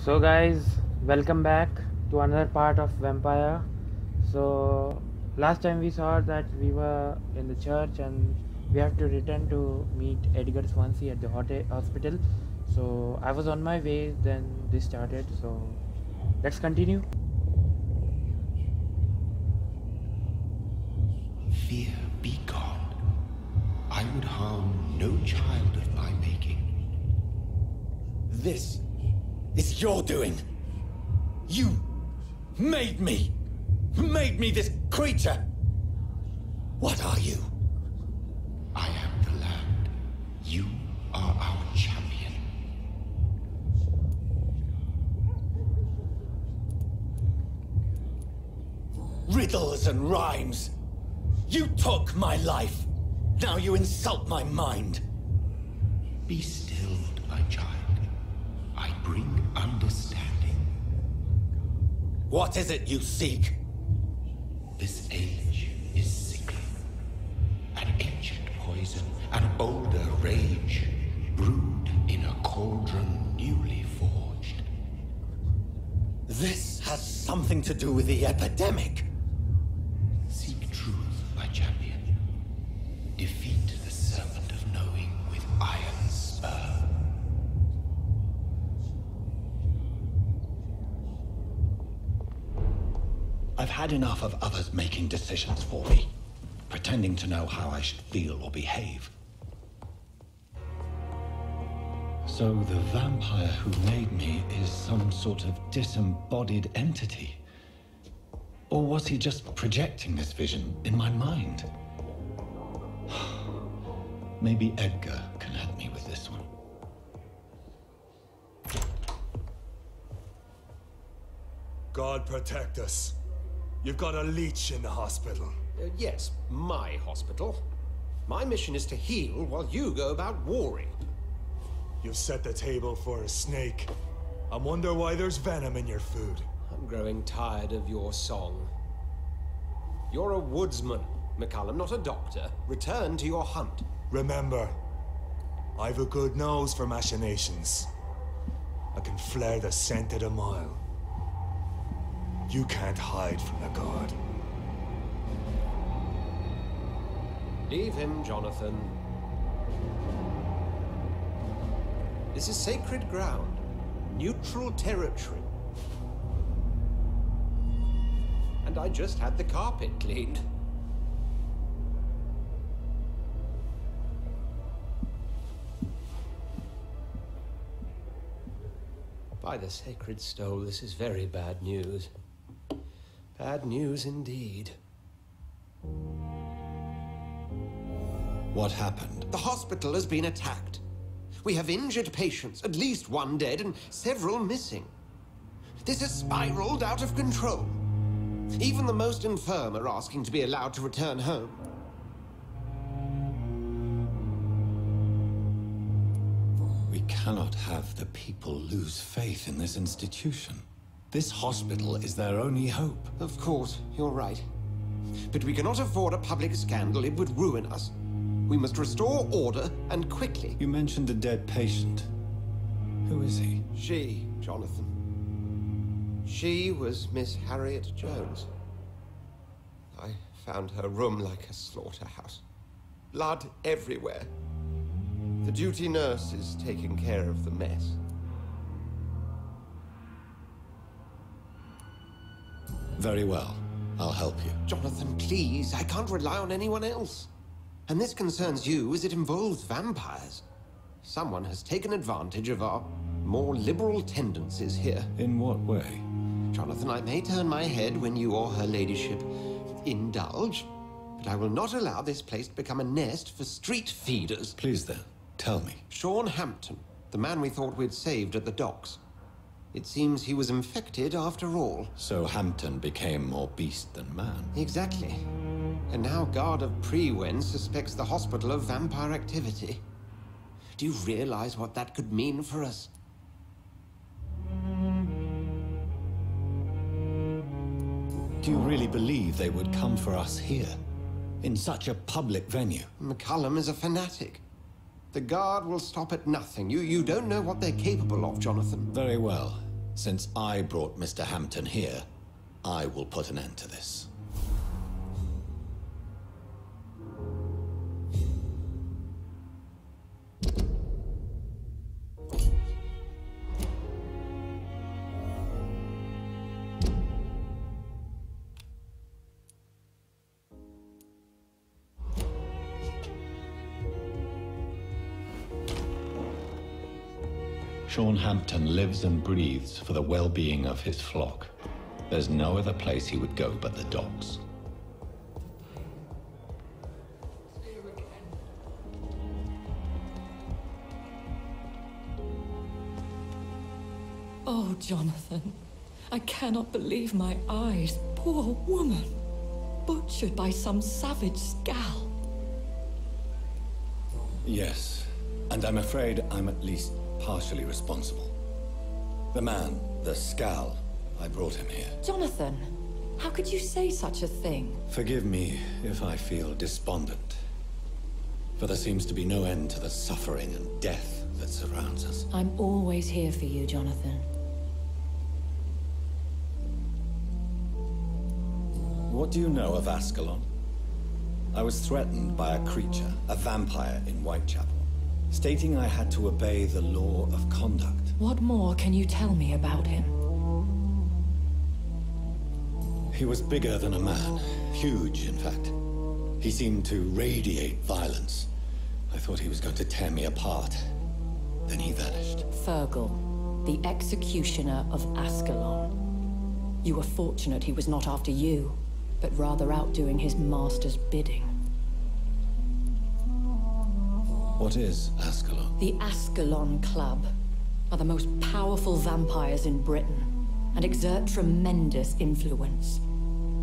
So guys, welcome back to another part of Vampire. So last time we saw that we were in the church and we have to return to meet Edgar Swansea at the hospital. So I was on my way, then this started. So let's continue. Fear be gone. I would harm no child of my making. This is your doing. You made me this creature. What are you? I am the land. You are our champion. Riddles and rhymes. You took my life. Now you insult my mind. Be stilled, my child. I bring understanding. What is it you seek? This age is sickly. An ancient poison, an older rage, brewed in a cauldron newly forged. This has something to do with the epidemic. Seek truth, my champion. Defeat the serpent of knowing with iron spur. I've had enough of others making decisions for me, pretending to know how I should feel or behave. So the vampire who made me is some sort of disembodied entity? Or was he just projecting this vision in my mind? Maybe Edgar can help me with this one. God protect us. You've got a leech in the hospital. Yes, my hospital. My mission is to heal while you go about warring. You've set the table for a snake. I wonder why there's venom in your food. I'm growing tired of your song. You're a woodsman, McCullum, not a doctor. Return to your hunt. Remember, I've a good nose for machinations. I can flare the scent at a mile. You can't hide from the god. Leave him, Jonathan. This is sacred ground. Neutral territory. And I just had the carpet cleaned. By the sacred stole, this is very bad news. Bad news indeed. What happened? The hospital has been attacked. We have injured patients, at least one dead and several missing. This has spiraled out of control. Even the most infirm are asking to be allowed to return home. We cannot have the people lose faith in this institution. This hospital is their only hope. Of course, you're right. But we cannot afford a public scandal. It would ruin us. We must restore order, and quickly. You mentioned a dead patient. Who is he? She, Jonathan. She was Miss Harriet Jones. I found her room like a slaughterhouse. Blood everywhere. The duty nurse is taking care of the mess. Very well. I'll help you. Jonathan, please. I can't rely on anyone else. And this concerns you as it involves vampires. Someone has taken advantage of our more liberal tendencies here. In what way? Jonathan, I may turn my head when you or her ladyship indulge, but I will not allow this place to become a nest for street feeders. Please then, tell me. Sean Hampton, the man we thought we'd saved at the docks. It seems he was infected after all. So Hampton became more beast than man. Exactly. And now Guard of Prewen suspects the hospital of vampire activity. Do you realize what that could mean for us? Do you really believe they would come for us here? In such a public venue? McCullum is a fanatic. The Guard will stop at nothing. You don't know what they're capable of, Jonathan. Very well. Since I brought Mr. Hampton here, I will put an end to this. Sean Hampton lives and breathes for the well-being of his flock. There's no other place he would go but the docks. Oh, Jonathan, I cannot believe my eyes. Poor woman, butchered by some savage scowl. Yes, and I'm afraid I'm at least partially responsible. The man, the Scal, I brought him here. Jonathan, how could you say such a thing? Forgive me if I feel despondent, for there seems to be no end to the suffering and death that surrounds us. I'm always here for you, Jonathan. What do you know of Ascalon? I was threatened by a creature, a vampire in Whitechapel, stating I had to obey the law of conduct. What more can you tell me about him? He was bigger than a man. Huge, in fact. He seemed to radiate violence. I thought he was going to tear me apart. Then he vanished. Fergal, the executioner of Ascalon. You were fortunate he was not after you, but rather out doing his master's bidding. What is Ascalon? The Ascalon Club are the most powerful vampires in Britain and exert tremendous influence.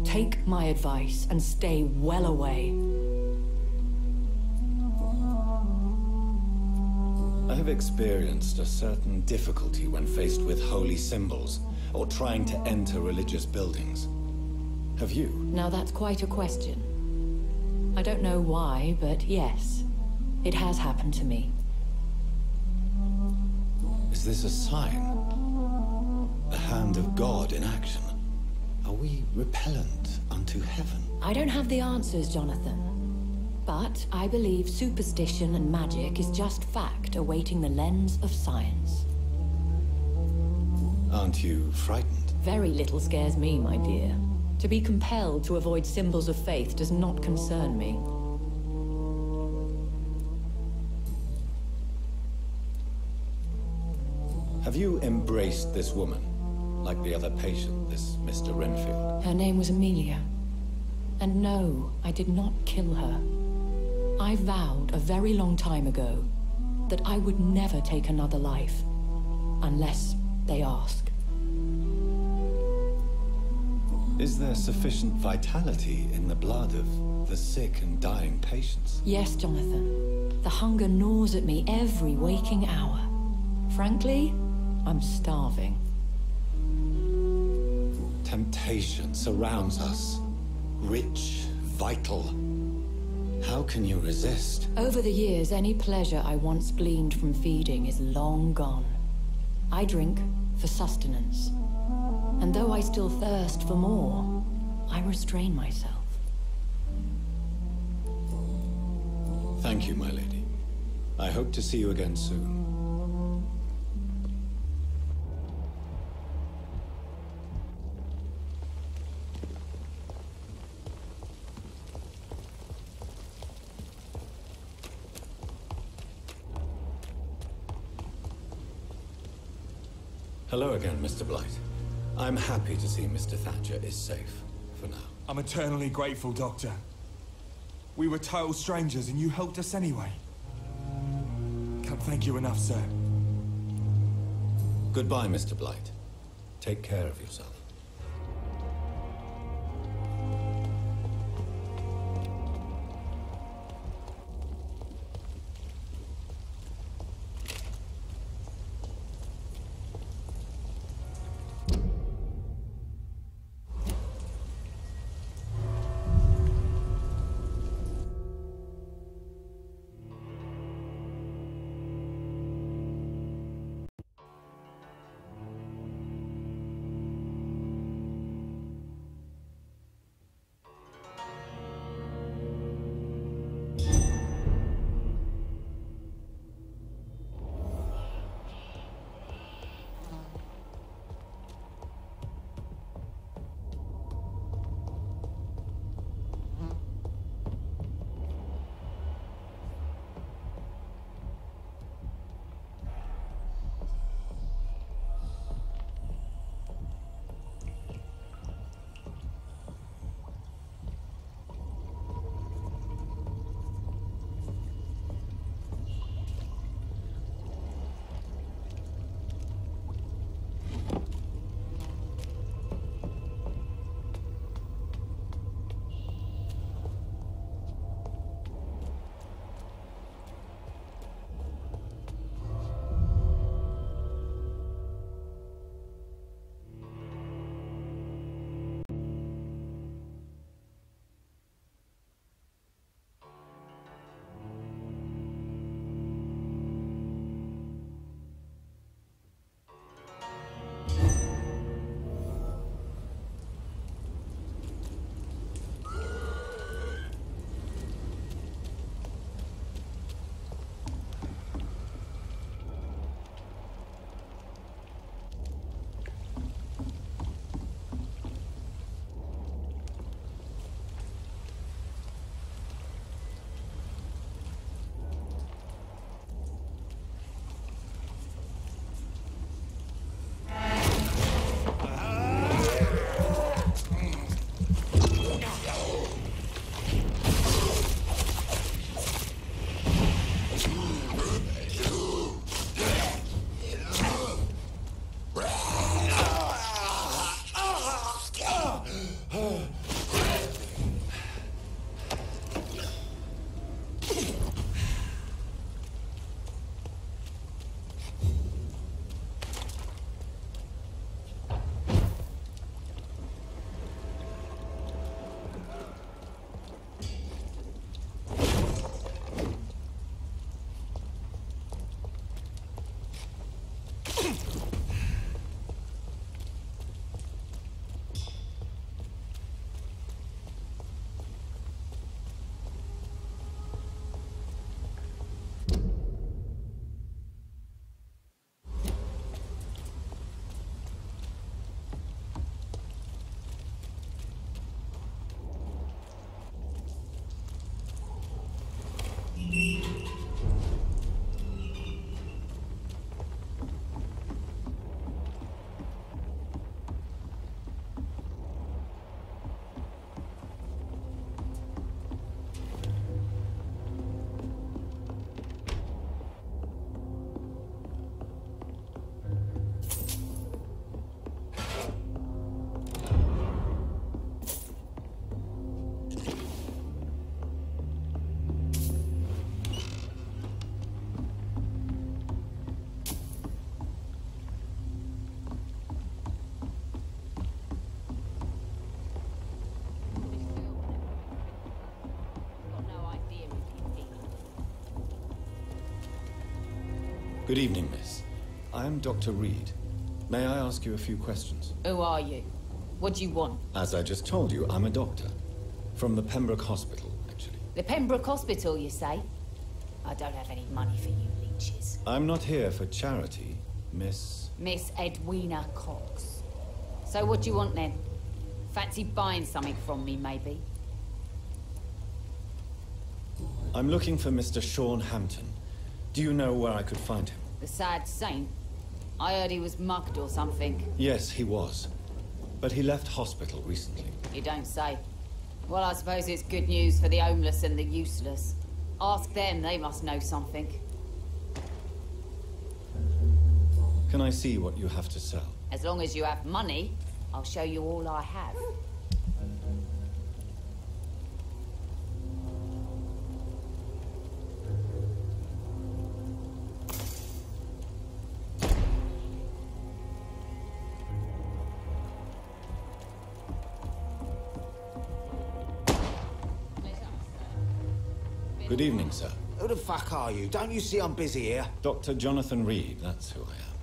Take my advice and stay well away. I have experienced a certain difficulty when faced with holy symbols or trying to enter religious buildings. Have you? Now that's quite a question. I don't know why, but yes, it has happened to me. Is this a sign? The hand of God in action? Are we repellent unto heaven? I don't have the answers, Jonathan. But I believe superstition and magic is just fact awaiting the lens of science. Aren't you frightened? Very little scares me, my dear. To be compelled to avoid symbols of faith does not concern me. Have you embraced this woman? Like the other patient, this Mr. Renfield? Her name was Amelia. And no, I did not kill her. I vowed a very long time ago that I would never take another life, unless they ask. Is there sufficient vitality in the blood of the sick and dying patients? Yes, Jonathan. The hunger gnaws at me every waking hour. Frankly, I'm starving. Temptation surrounds us. Rich, vital. How can you resist? Over the years, any pleasure I once gleaned from feeding is long gone. I drink for sustenance. And though I still thirst for more, I restrain myself. Thank you, my lady. I hope to see you again soon. Hello again, Mr. Blight. I'm happy to see Mr. Thatcher is safe, for now. I'm eternally grateful, Doctor. We were total strangers and you helped us anyway. Can't thank you enough, sir. Goodbye, Mr. Blight. Take care of yourself. Good evening, miss. I am Dr. Reid. May I ask you a few questions? Who are you? What do you want? As I just told you, I'm a doctor. From the Pembroke Hospital, actually. The Pembroke Hospital, you say? I don't have any money for you leeches. I'm not here for charity, Miss... Miss Edwina Cox. So what do you want then? Fancy buying something from me, maybe? I'm looking for Mr. Sean Hampton. Do you know where I could find him? The sad saint? I heard he was mugged or something. Yes, he was. But he left hospital recently. You don't say. Well, I suppose it's good news for the homeless and the useless. Ask them, they must know something. Can I see what you have to sell? As long as you have money, I'll show you all I have. Good evening, sir. Who the fuck are you? Don't you see I'm busy here? Dr. Jonathan Reid, that's who I am.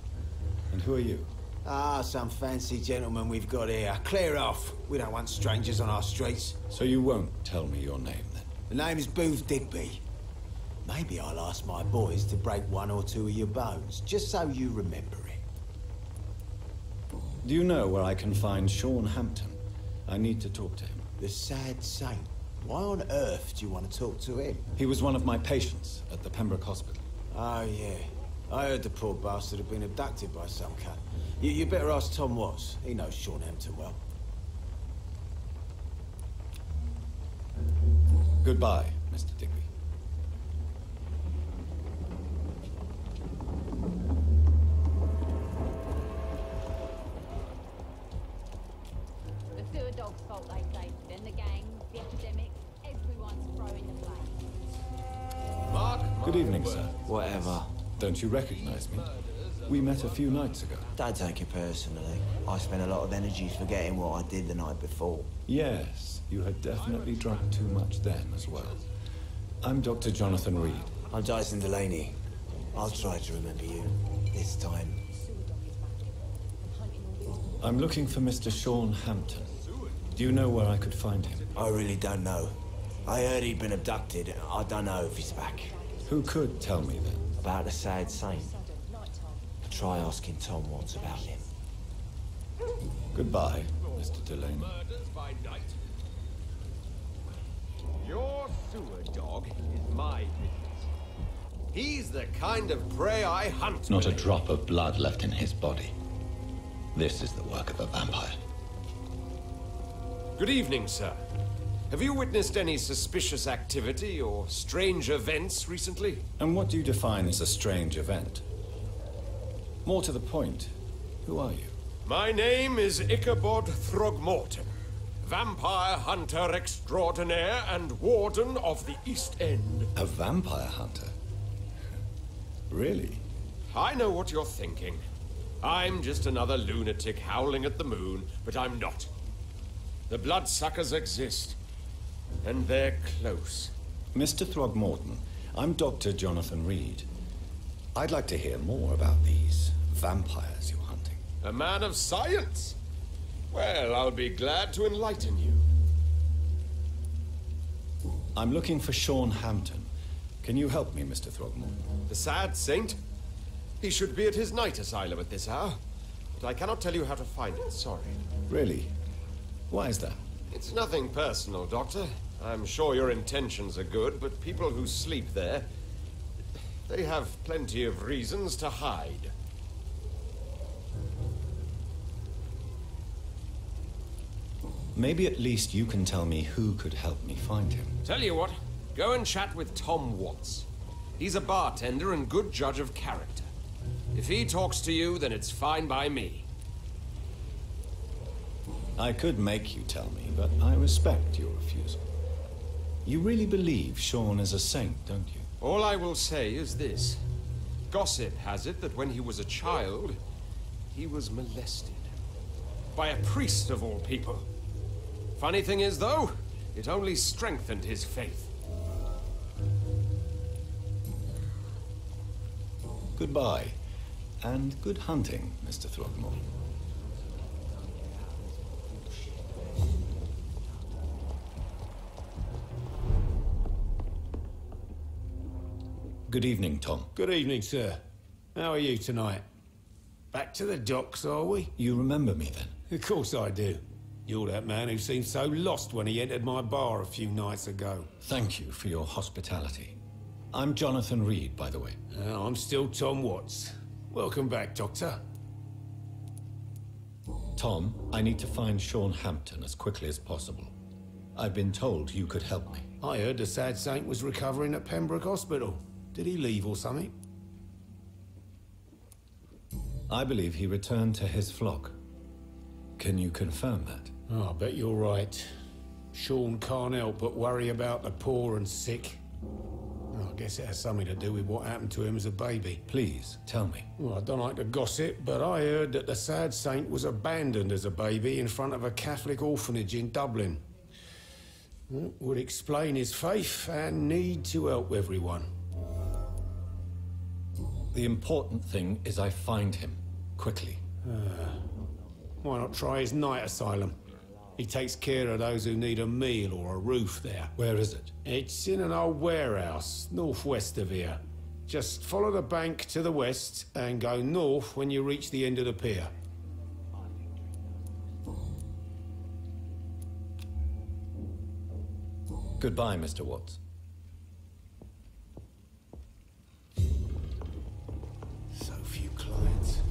And who are you? Ah, some fancy gentleman we've got here. Clear off. We don't want strangers on our streets. So you won't tell me your name, then? The name's Booth Digby. Maybe I'll ask my boys to break one or two of your bones, just so you remember it. Do you know where I can find Sean Hampton? I need to talk to him. The sad saint. Why on earth do you want to talk to him? He was one of my patients at the Pembroke Hospital. Oh, yeah. I heard the poor bastard had been abducted by some cunt. You better ask Tom Watts. He knows Sean Hampton well. Goodbye, Mr. Digby. The sewer dog's fault, they say. Then the gang, the epidemic, everyone's throwing the blame. Good evening, sir. Whatever. Don't you recognize me? We met a few nights ago. Don't take it personally. I spent a lot of energy forgetting what I did the night before. Yes, you had definitely drunk too much then as well. I'm Dr. Jonathan Reid. I'm Dyson Delaney. I'll try to remember you. This time. I'm looking for Mr. Sean Hampton. Do you know where I could find him? I really don't know. I heard he'd been abducted. I don't know if he's back. Who could tell me then? About the sad saint. Try asking Tom Watts about him. Goodbye, Mr. Delaney. Murders by night. Your sewer dog is my business. He's the kind of prey I hunt. Not a drop of blood left in his body. This is the work of a vampire. Good evening, sir. Have you witnessed any suspicious activity or strange events recently? And what do you define as a strange event? More to the point, who are you? My name is Ichabod Throgmorton, vampire hunter extraordinaire and warden of the East End. A vampire hunter? Really? I know what you're thinking. I'm just another lunatic howling at the moon, but I'm not. The bloodsuckers exist, and they're close. Mr. Throgmorton, I'm Dr. Jonathan Reid. I'd like to hear more about these vampires you're hunting. A man of science? Well, I'll be glad to enlighten you. I'm looking for Sean Hampton. Can you help me, Mr. Throgmorton? The sad saint? He should be at his night asylum at this hour, but I cannot tell you how to find it, sorry. Really? Why is that? It's nothing personal, Doctor. I'm sure your intentions are good, but people who sleep there, they have plenty of reasons to hide. Maybe at least you can tell me who could help me find him. Tell you what, go and chat with Tom Watts. He's a bartender and good judge of character. If he talks to you, then it's fine by me. I could make you tell me, but I respect your refusal. You really believe Sean is a saint, don't you? All I will say is this. Gossip has it that when he was a child, he was molested. By a priest of all people. Funny thing is, though, it only strengthened his faith. Goodbye. And good hunting, Mr. Throgmorton. Good evening, Tom. Good evening, sir. How are you tonight? Back to the docks, are we? You remember me then? Of course I do. You're that man who seemed so lost when he entered my bar a few nights ago. Thank you for your hospitality. I'm Jonathan Reid, by the way. I'm still Tom Watts. Welcome back, Doctor. Tom, I need to find Sean Hampton as quickly as possible. I've been told you could help me. I heard the sad saint was recovering at Pembroke Hospital. Did he leave or something? I believe he returned to his flock. Can you confirm that? Oh, I bet you're right. Sean can't help but worry about the poor and sick. Oh, I guess it has something to do with what happened to him as a baby. Please, tell me. Well, I don't like to gossip, but I heard that the sad saint was abandoned as a baby in front of a Catholic orphanage in Dublin. Would explain his faith and need to help everyone. The important thing is I find him, quickly. Why not try his night asylum? He takes care of those who need a meal or a roof there. Where is it? It's in an old warehouse, northwest of here. Just follow the bank to the west and go north when you reach the end of the pier. Goodbye, Mr. Watts. So few clients.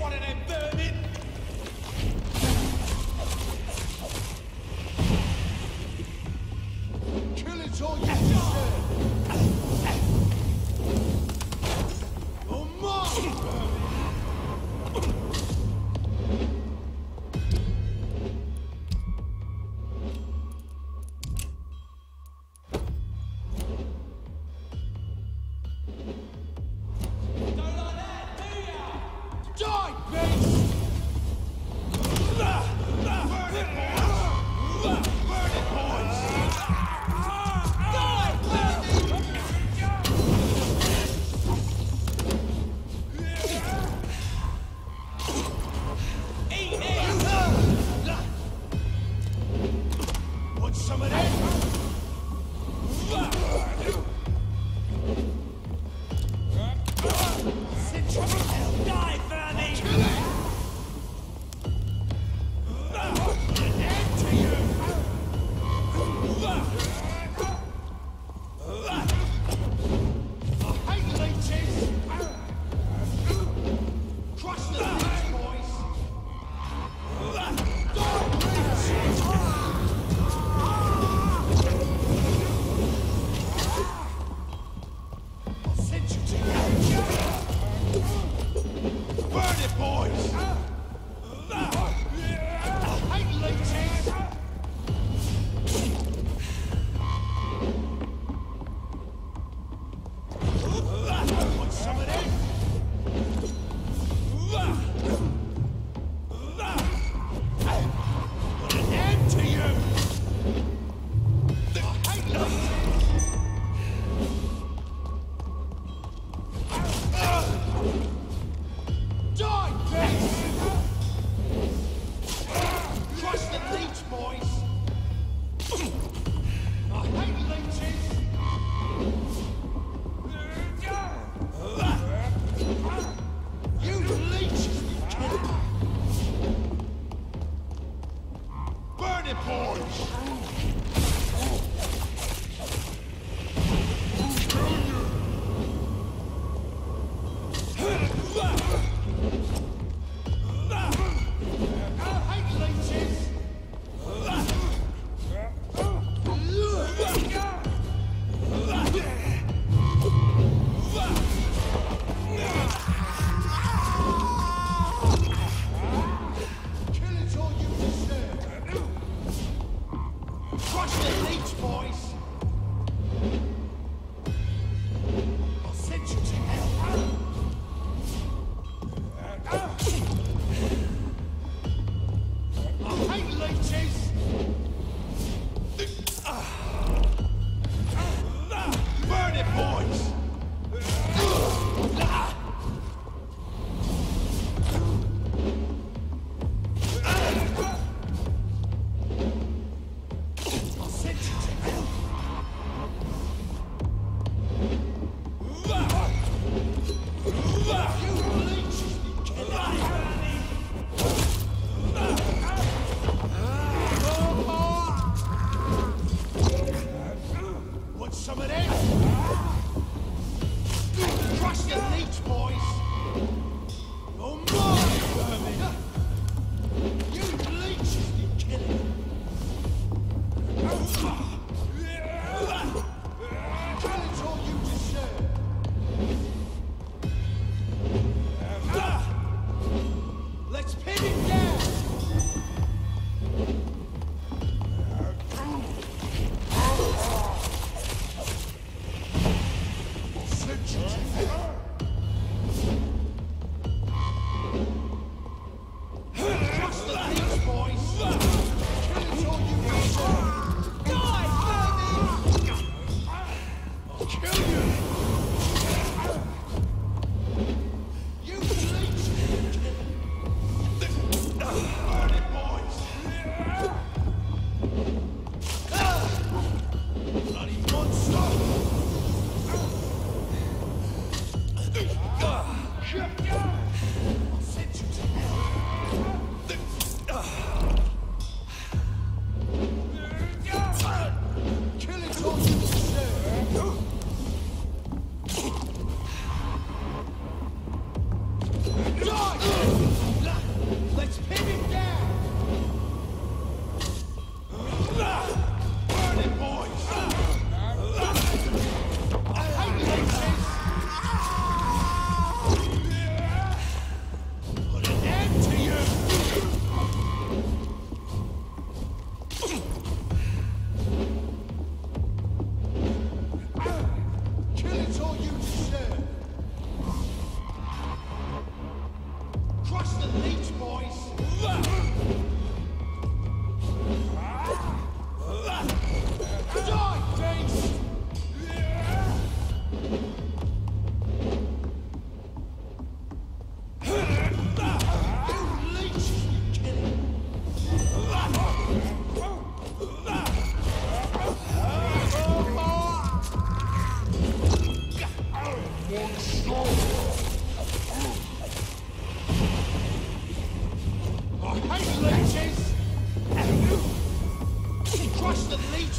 one of them vermin! Kill it all you deserve! Oh, my!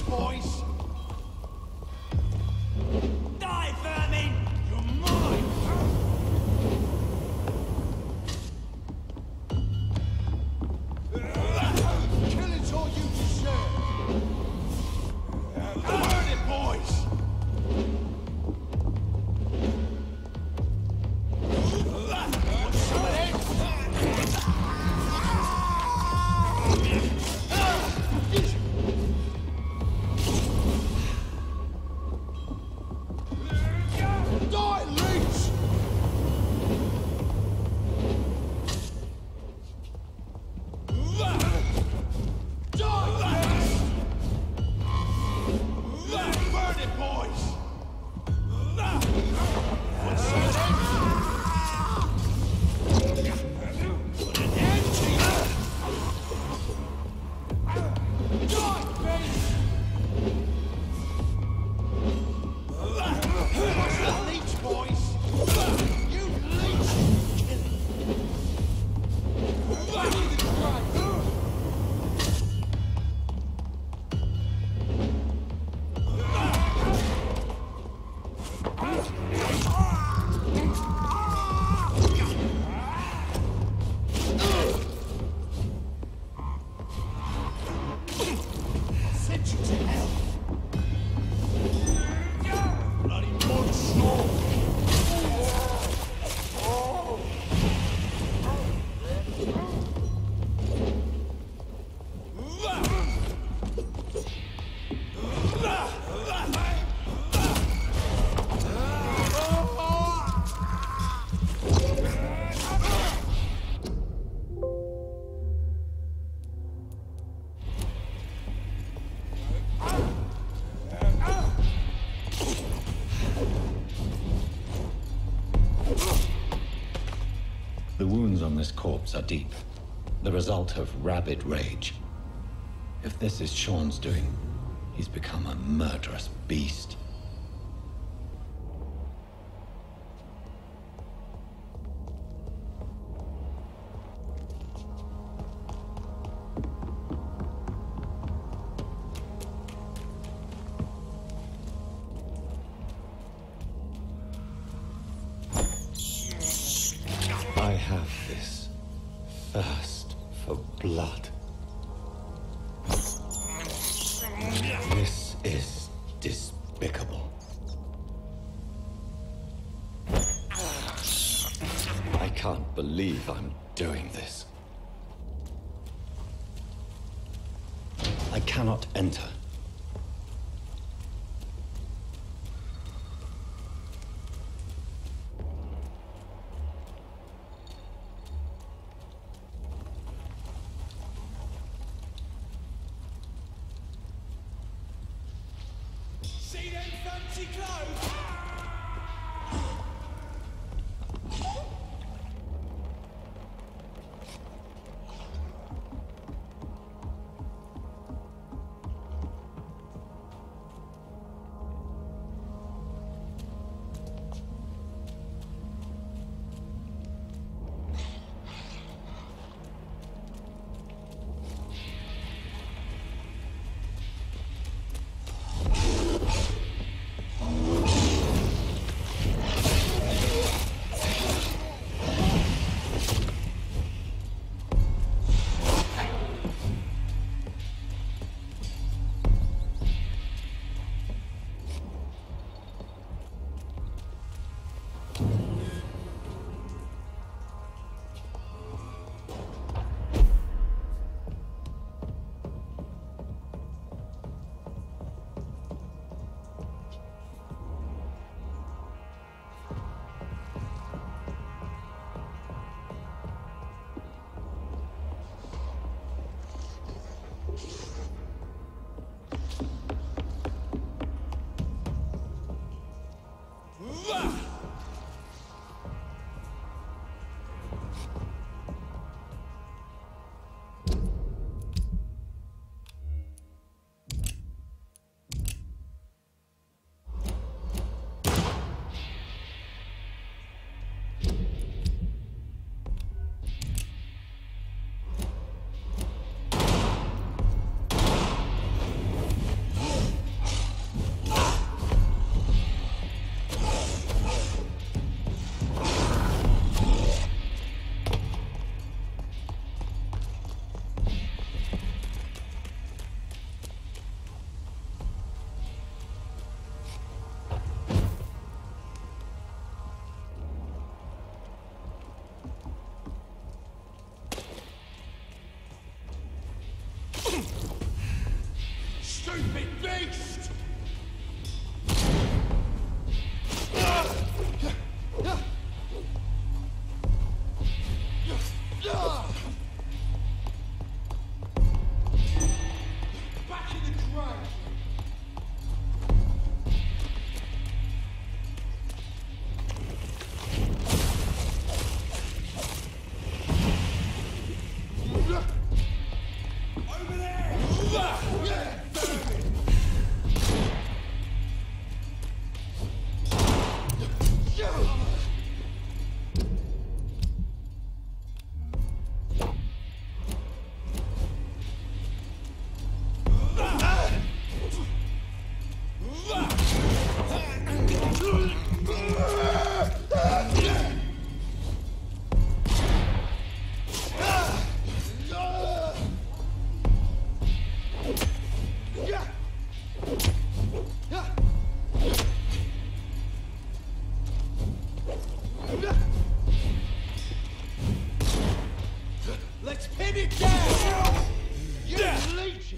boys! Die, vermin! You're mine! Killing's all you deserve! Burn it, boys! Want some of that? Die, leech! Burn it, boys! Want some of that? Put an end to you! Die, baby! Watch the leech, boys! You leech! Kill it! Jesus Christ! Send you to hell! Bloody monster! The wounds on this corpse are deep, the result of rabid rage. If this is Sean's doing, he's become a murderous beast. I have this thirst for blood. This is despicable. I can't believe I'm doing this. I cannot enter. See them fancy clothes? least! Back in the grave! Over there! Let's pin it down! You leech!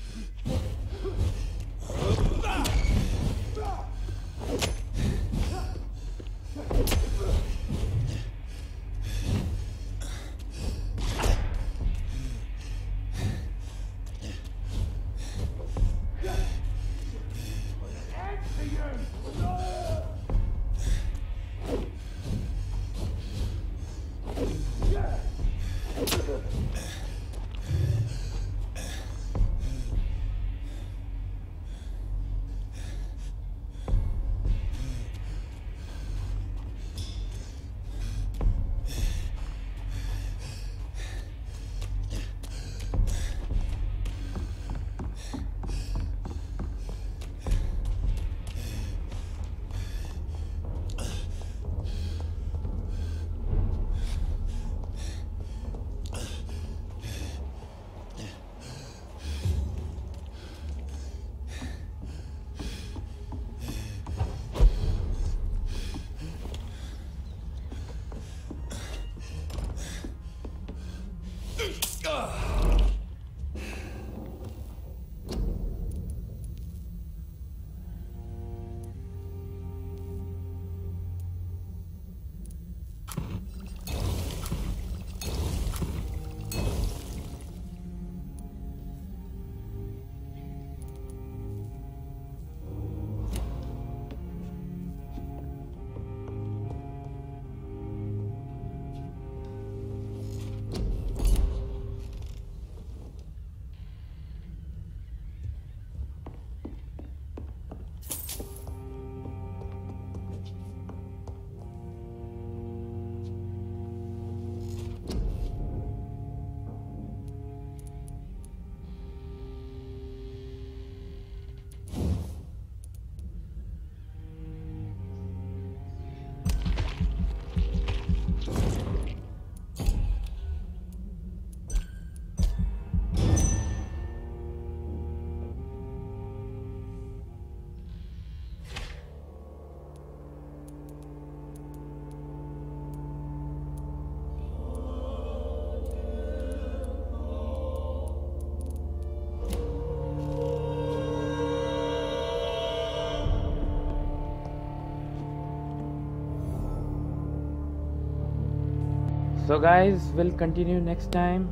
So guys, we'll continue next time.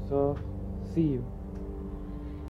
So see you.